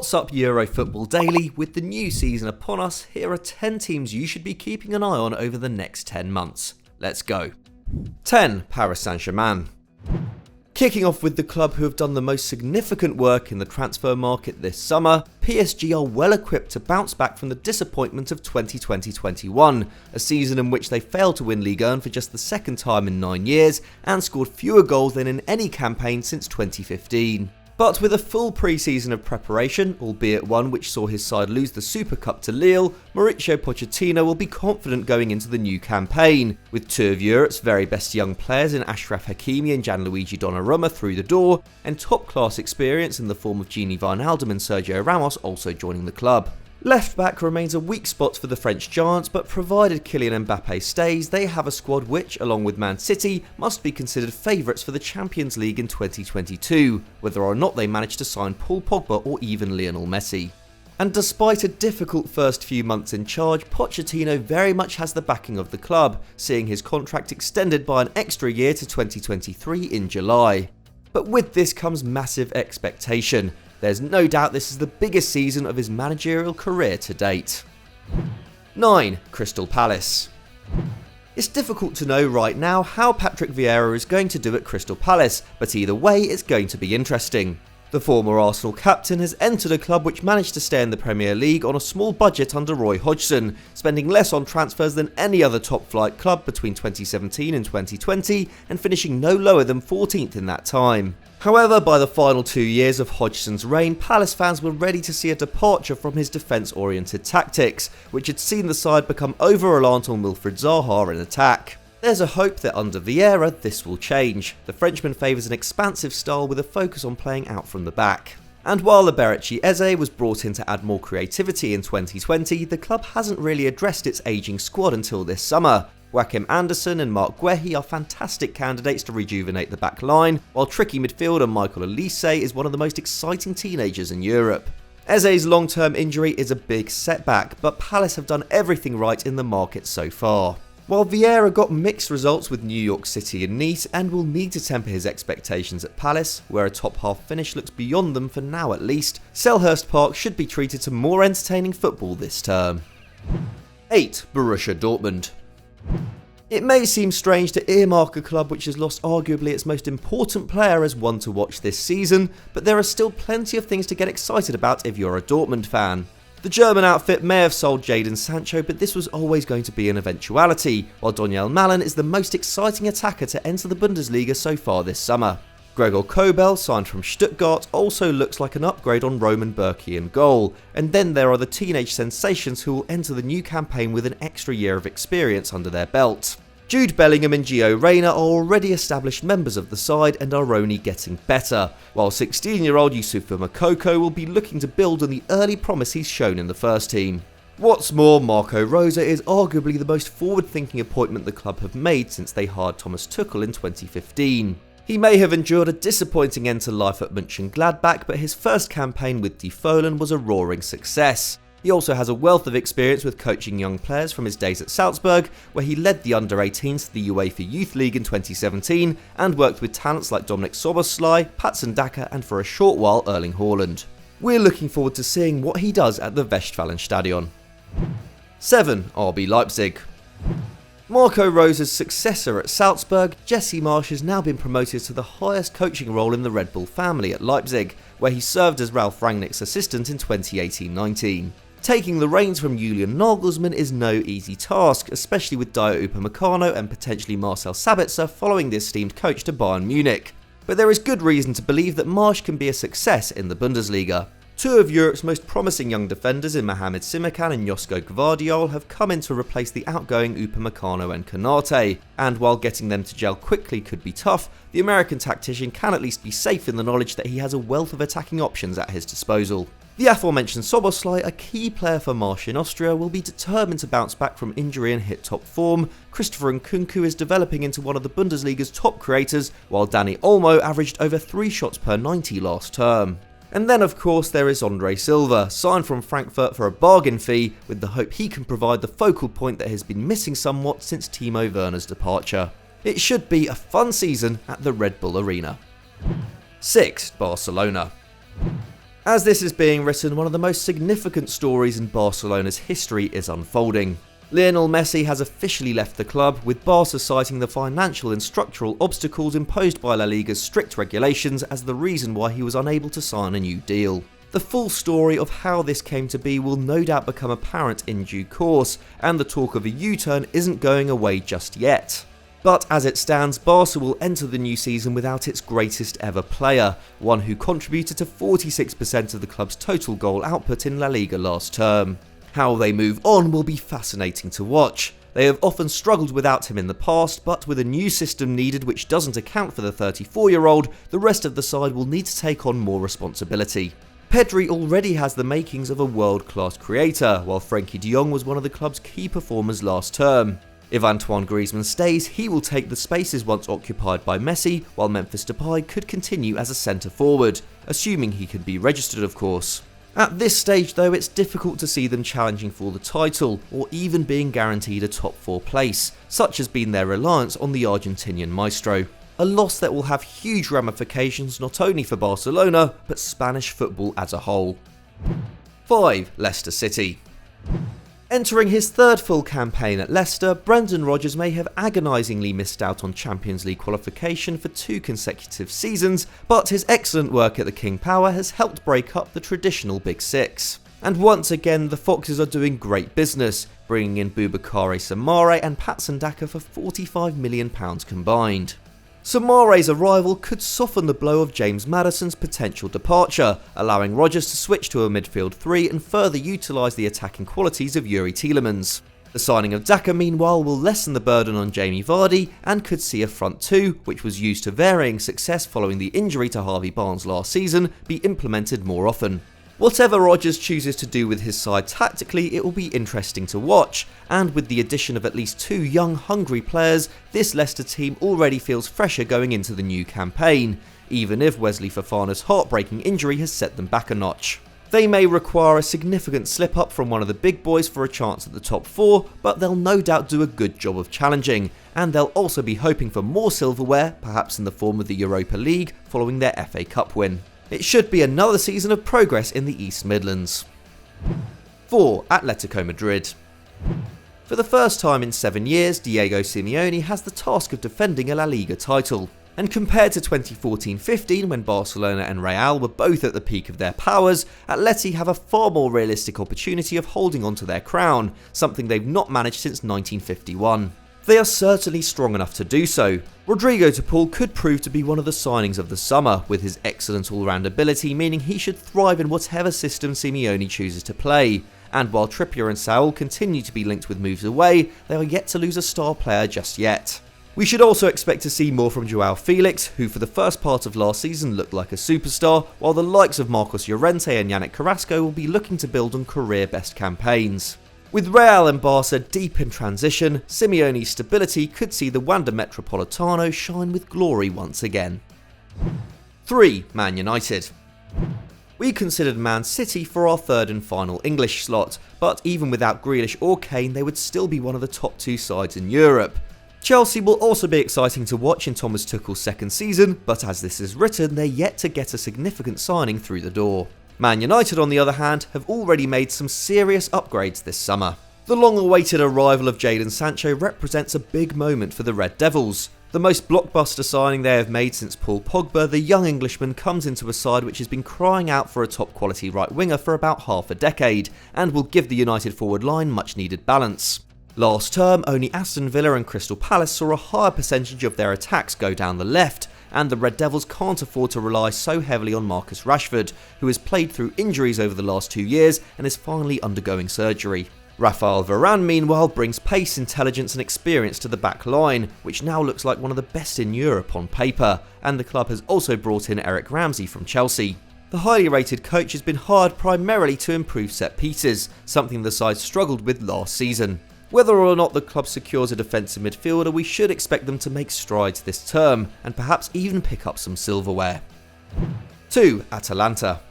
What's up, Euro Football Daily? With the new season upon us, here are 10 teams you should be keeping an eye on over the next 10 months. Let's go. 10. Paris Saint-Germain. Kicking off with the club who have done the most significant work in the transfer market this summer, PSG are well equipped to bounce back from the disappointment of 2020-21, a season in which they failed to win Liga for just the second time in 9 years and scored fewer goals than in any campaign since 2015. But with a full pre-season of preparation, albeit one which saw his side lose the Super Cup to Lille, Mauricio Pochettino will be confident going into the new campaign, with two of Europe's very best young players in Achraf Hakimi and Gianluigi Donnarumma through the door, and top-class experience in the form of Gini Wijnaldum and Sergio Ramos also joining the club. Left back remains a weak spot for the French giants, but provided Kylian Mbappe stays, they have a squad which, along with Man City, must be considered favourites for the Champions League in 2022, whether or not they manage to sign Paul Pogba or even Lionel Messi. And despite a difficult first few months in charge, Pochettino very much has the backing of the club, seeing his contract extended by an extra year to 2023 in July. But with this comes massive expectation. There's no doubt this is the biggest season of his managerial career to date. 9. Crystal Palace. It's difficult to know right now how Patrick Vieira is going to do at Crystal Palace, but either way it's going to be interesting. The former Arsenal captain has entered a club which managed to stay in the Premier League on a small budget under Roy Hodgson, spending less on transfers than any other top-flight club between 2017 and 2020 and finishing no lower than 14th in that time. However, by the final 2 years of Hodgson's reign, Palace fans were ready to see a departure from his defence-oriented tactics, which had seen the side become over-reliant on Wilfried Zaha in attack. There's a hope that under Vieira this will change. The Frenchman favours an expansive style with a focus on playing out from the back. And while the Berechi Eze was brought in to add more creativity in 2020, the club hasn't really addressed its ageing squad until this summer. Joachim Andersen and Marc Guehi are fantastic candidates to rejuvenate the back line, while tricky midfielder Michael Olise is one of the most exciting teenagers in Europe. Eze's long-term injury is a big setback, but Palace have done everything right in the market so far. While Vieira got mixed results with New York City and Nice and will need to temper his expectations at Palace, where a top-half finish looks beyond them for now at least, Selhurst Park should be treated to more entertaining football this term. 8. Borussia Dortmund. It may seem strange to earmark a club which has lost arguably its most important player as one to watch this season, but there are still plenty of things to get excited about if you're a Dortmund fan. The German outfit may have sold Jadon Sancho, but this was always going to be an eventuality, while Daniel Malen is the most exciting attacker to enter the Bundesliga so far this summer. Gregor Kobel, signed from Stuttgart, also looks like an upgrade on Roman Bürki in goal, and then there are the teenage sensations who will enter the new campaign with an extra year of experience under their belt. Jude Bellingham and Gio Reyna are already established members of the side and are only getting better, while 16-year-old Youssoufa Moukoko will be looking to build on the early promise he's shown in the first team. What's more, Marco Rose is arguably the most forward-thinking appointment the club have made since they hired Thomas Tuchel in 2015. He may have endured a disappointing end to life at Mönchengladbach, but his first campaign with Die Fohlen was a roaring success. He also has a wealth of experience with coaching young players from his days at Salzburg, where he led the under-18s to the UEFA Youth League in 2017 and worked with talents like Dominik Szoboszlai, Patson Daka and for a short while Erling Haaland. We're looking forward to seeing what he does at the Westfalenstadion. 7. RB Leipzig. Marco Rose's successor at Salzburg, Jesse Marsch has now been promoted to the highest coaching role in the Red Bull family at Leipzig, where he served as Ralf Rangnick's assistant in 2018-19. Taking the reins from Julian Nagelsmann is no easy task, especially with Dayot Upamecano and potentially Marcel Sabitzer following the esteemed coach to Bayern Munich. But there is good reason to believe that Marsch can be a success in the Bundesliga. Two of Europe's most promising young defenders in Mohamed Simakan and Josko Gvardiol have come in to replace the outgoing Upamecano and Konate, and while getting them to gel quickly could be tough, the American tactician can at least be safe in the knowledge that he has a wealth of attacking options at his disposal. The aforementioned Szoboszlai, a key player for Marsch in Austria, will be determined to bounce back from injury and hit top form. Christopher Nkunku is developing into one of the Bundesliga's top creators, while Dani Olmo averaged over 3 shots per 90 last term. And then of course there is Andre Silva, signed from Frankfurt for a bargain fee, with the hope he can provide the focal point that has been missing somewhat since Timo Werner's departure. It should be a fun season at the Red Bull Arena. 6. Barcelona. As this is being written, one of the most significant stories in Barcelona's history is unfolding. Lionel Messi has officially left the club, with Barca citing the financial and structural obstacles imposed by La Liga's strict regulations as the reason why he was unable to sign a new deal. The full story of how this came to be will no doubt become apparent in due course, and the talk of a U-turn isn't going away just yet. But as it stands, Barca will enter the new season without its greatest ever player, one who contributed to 46% of the club's total goal output in La Liga last term. How they move on will be fascinating to watch. They have often struggled without him in the past, but with a new system needed which doesn't account for the 34-year-old, the rest of the side will need to take on more responsibility. Pedri already has the makings of a world-class creator, while Frenkie de Jong was one of the club's key performers last term. If Antoine Griezmann stays, he will take the spaces once occupied by Messi, while Memphis Depay could continue as a centre-forward, assuming he can be registered of course. At this stage though, it's difficult to see them challenging for the title, or even being guaranteed a top 4 place, such has been their reliance on the Argentinian maestro. A loss that will have huge ramifications not only for Barcelona, but Spanish football as a whole. 5. Leicester City. Entering his third full campaign at Leicester, Brendan Rodgers may have agonisingly missed out on Champions League qualification for 2 consecutive seasons, but his excellent work at the King Power has helped break up the traditional Big Six. And once again, the Foxes are doing great business, bringing in Boubakary Soumaré and Patson Daka for £45 million combined. Soumaré's arrival could soften the blow of James Maddison's potential departure, allowing Rodgers to switch to a midfield 3 and further utilise the attacking qualities of Yuri Tielemans. The signing of Daka meanwhile will lessen the burden on Jamie Vardy and could see a front 2, which was used to varying success following the injury to Harvey Barnes last season, be implemented more often. Whatever Rodgers chooses to do with his side tactically, it will be interesting to watch, and with the addition of at least 2 young, hungry players, this Leicester team already feels fresher going into the new campaign, even if Wesley Fofana's heartbreaking injury has set them back a notch. They may require a significant slip up from one of the big boys for a chance at the top 4, but they'll no doubt do a good job of challenging, and they'll also be hoping for more silverware, perhaps in the form of the Europa League, following their FA Cup win. It should be another season of progress in the East Midlands. 4. Atletico Madrid. For the first time in 7 years, Diego Simeone has the task of defending a La Liga title. And compared to 2014-15, when Barcelona and Real were both at the peak of their powers, Atleti have a far more realistic opportunity of holding on to their crown, something they've not managed since 1951. They are certainly strong enough to do so. Rodrigo de Paul could prove to be one of the signings of the summer, with his excellent all-round ability meaning he should thrive in whatever system Simeone chooses to play. And while Trippier and Saul continue to be linked with moves away, they are yet to lose a star player just yet. We should also expect to see more from Joao Felix, who for the first part of last season looked like a superstar, while the likes of Marcos Llorente and Yannick Carrasco will be looking to build on career-best campaigns. With Real and Barca deep in transition, Simeone's stability could see the Wanda Metropolitano shine with glory once again. 3. Man United. We considered Man City for our third and final English slot, but even without Grealish or Kane, they would still be one of the top 2 sides in Europe. Chelsea will also be exciting to watch in Thomas Tuchel's second season, but as this is written, they're yet to get a significant signing through the door. Man United, on the other hand, have already made some serious upgrades this summer. The long-awaited arrival of Jadon Sancho represents a big moment for the Red Devils. The most blockbuster signing they have made since Paul Pogba, the young Englishman comes into a side which has been crying out for a top-quality right-winger for about half a decade, and will give the United forward line much-needed balance. Last term, only Aston Villa and Crystal Palace saw a higher percentage of their attacks go down the left, and the Red Devils can't afford to rely so heavily on Marcus Rashford, who has played through injuries over the last 2 years and is finally undergoing surgery. Raphael Varane meanwhile brings pace, intelligence and experience to the back line, which now looks like one of the best in Europe on paper, and the club has also brought in Eric Ramsey from Chelsea. The highly rated coach has been hired primarily to improve set pieces, something the side struggled with last season. Whether or not the club secures a defensive midfielder, we should expect them to make strides this term, and perhaps even pick up some silverware. 2. Atalanta.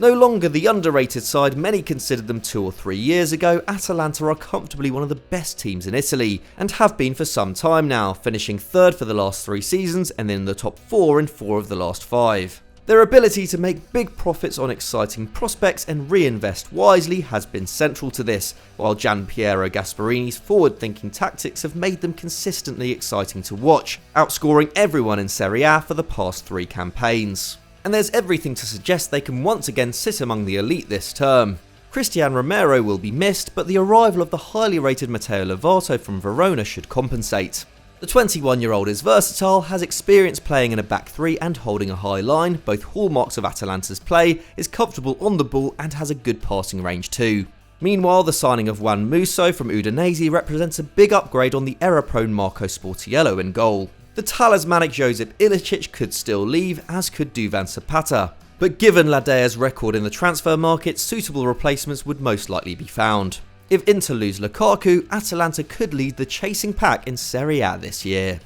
No longer the underrated side many considered them 2 or 3 years ago, Atalanta are comfortably one of the best teams in Italy, and have been for some time now, finishing 3rd for the last 3 seasons and in the top 4 in 4 of the last 5. Their ability to make big profits on exciting prospects and reinvest wisely has been central to this, while Gianpiero Gasparini's forward-thinking tactics have made them consistently exciting to watch, outscoring everyone in Serie A for the past 3 campaigns. And there's everything to suggest they can once again sit among the elite this term. Cristian Romero will be missed, but the arrival of the highly rated Matteo Lovato from Verona should compensate. The 21-year-old is versatile, has experience playing in a back 3 and holding a high line, both hallmarks of Atalanta's play, is comfortable on the ball and has a good passing range too. Meanwhile, the signing of Juan Musso from Udinese represents a big upgrade on the error-prone Marco Sportiello in goal. The talismanic Josip Ilicic could still leave, as could Duvan Zapata, but given Ladea's record in the transfer market, suitable replacements would most likely be found. If Inter lose Lukaku, Atalanta could lead the chasing pack in Serie A this year.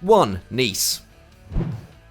1. Nice.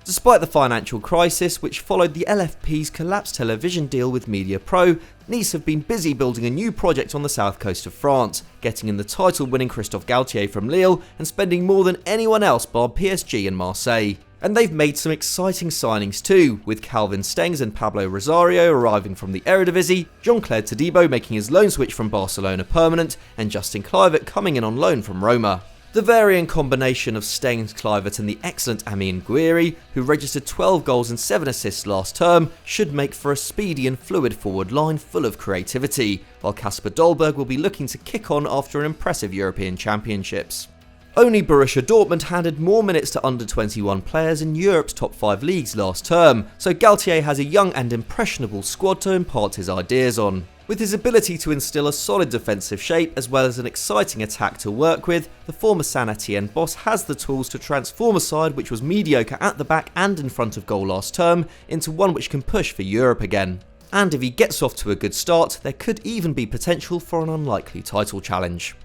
Despite the financial crisis which followed the LFP's collapsed television deal with MediaPro, Nice have been busy building a new project on the south coast of France, getting in the title-winning Christophe Galtier from Lille and spending more than anyone else bar PSG and Marseille. And they've made some exciting signings too, with Calvin Stengs and Pablo Rosario arriving from the Eredivisie, Jean-Claude Todibo making his loan switch from Barcelona permanent, and Justin Kluivert coming in on loan from Roma. The varying combination of Stengs, Kluivert and the excellent Amine Gouiri, who registered 12 goals and 7 assists last term, should make for a speedy and fluid forward line full of creativity, while Kasper Dolberg will be looking to kick on after an impressive European Championships. Only Borussia Dortmund handed more minutes to under-21 players in Europe's top 5 leagues last term, so Galtier has a young and impressionable squad to impart his ideas on. With his ability to instill a solid defensive shape as well as an exciting attack to work with, the former Saint Etienne boss has the tools to transform a side which was mediocre at the back and in front of goal last term into one which can push for Europe again. And if he gets off to a good start, there could even be potential for an unlikely title challenge.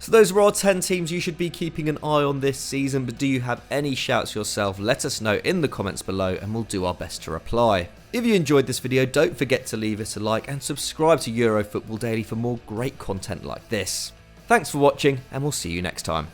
So those are our 10 teams you should be keeping an eye on this season, but do you have any shouts yourself? Let us know in the comments below and we'll do our best to reply. If you enjoyed this video, don't forget to leave us a like and subscribe to Euro Football Daily for more great content like this. Thanks for watching and we'll see you next time.